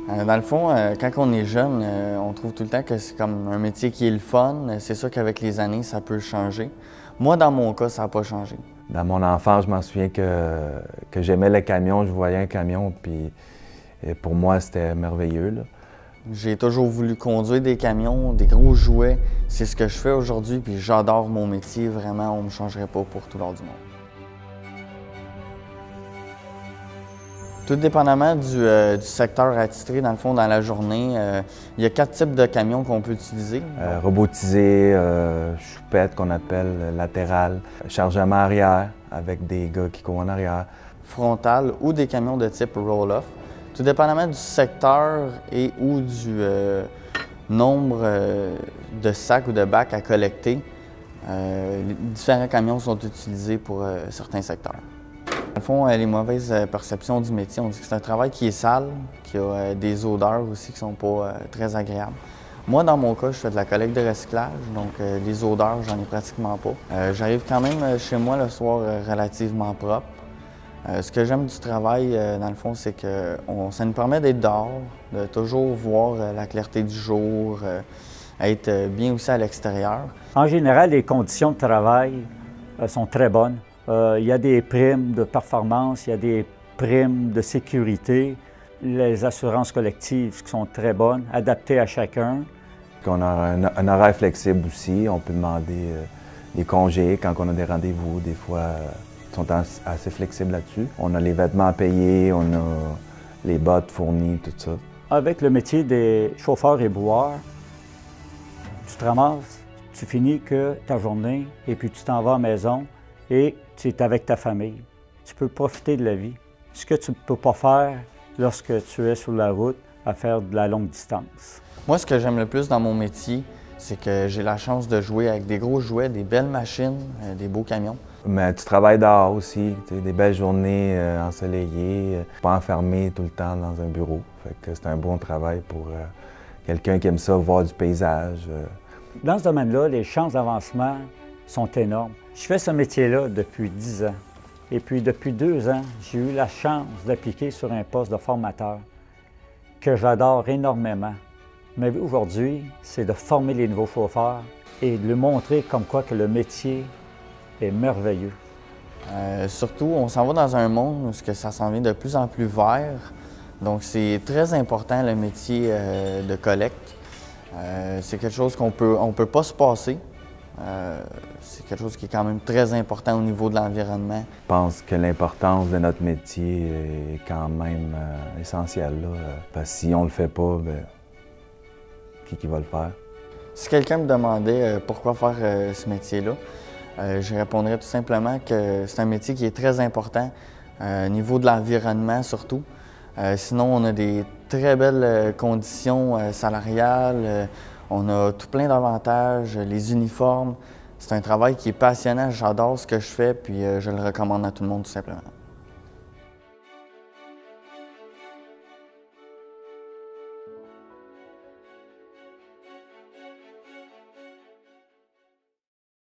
Dans le fond, quand on est jeune, on trouve tout le temps que c'est comme un métier qui est le fun. C'est sûr qu'avec les années, ça peut changer. Moi, dans mon cas, ça n'a pas changé. Dans mon enfance, je m'en souviens que j'aimais le camion. Je voyais un camion, puis pour moi, c'était merveilleux, là. J'ai toujours voulu conduire des camions, des gros jouets. C'est ce que je fais aujourd'hui, puis j'adore mon métier. Vraiment, on ne me changerait pas pour tout l'or du monde. Tout dépendamment du secteur attitré, dans le fond, dans la journée, il y a 4 types de camions qu'on peut utiliser. Robotisé, choupette qu'on appelle latérale, chargement arrière avec des gars qui courent en arrière. Frontal ou des camions de type roll-off. Tout dépendamment du secteur et ou du nombre de sacs ou de bacs à collecter, les différents camions sont utilisés pour certains secteurs. Dans le fond, les mauvaises perceptions du métier, on dit que c'est un travail qui est sale, qui a des odeurs aussi qui ne sont pas très agréables. Moi, dans mon cas, je fais de la collecte de recyclage, donc les odeurs, j'en ai pratiquement pas. J'arrive quand même chez moi le soir relativement propre. Ce que j'aime du travail, dans le fond, c'est que ça nous permet d'être dehors, de toujours voir la clarté du jour, être bien aussi à l'extérieur. En général, les conditions de travail sont très bonnes. Il y a des primes de performance, il y a des primes de sécurité, les assurances collectives qui sont très bonnes, adaptées à chacun. On a un horaire flexible aussi. On peut demander des congés quand on a des rendez-vous. Des fois, ils sont assez flexibles là-dessus. On a les vêtements à payer, on a les bottes fournies, tout ça. Avec le métier des chauffeurs et boueurs, tu te ramasses, tu finis que ta journée et puis tu t'en vas à la maison et tu es avec ta famille. Tu peux profiter de la vie. Ce que tu ne peux pas faire lorsque tu es sur la route à faire de la longue distance. Moi, ce que j'aime le plus dans mon métier, c'est que j'ai la chance de jouer avec des gros jouets, des belles machines, des beaux camions. Mais tu travailles dehors aussi, des belles journées ensoleillées, pas enfermé tout le temps dans un bureau. Fait que c'est un bon travail pour quelqu'un qui aime ça, voir du paysage. Dans ce domaine-là, les chances d'avancement sont énormes. Je fais ce métier-là depuis 10 ans. Et puis depuis 2 ans, j'ai eu la chance d'appliquer sur un poste de formateur que j'adore énormément. Ma vie aujourd'hui, c'est de former les nouveaux chauffeurs et de leur montrer comme quoi que le métier est merveilleux. Surtout, on s'en va dans un monde où ça s'en vient de plus en plus vert. Donc c'est très important le métier de collecte. C'est quelque chose qu'on peut pas se passer. C'est quelque chose qui est quand même très important au niveau de l'environnement. Je pense que l'importance de notre métier est quand même essentielle, là. Parce que si on le fait pas, bien, qui va le faire? Si quelqu'un me demandait pourquoi faire ce métier-là, je répondrais tout simplement que c'est un métier qui est très important au niveau de l'environnement surtout. Sinon, on a des très belles conditions salariales. On a tout plein d'avantages, les uniformes. C'est un travail qui est passionnant, j'adore ce que je fais, puis je le recommande à tout le monde tout simplement.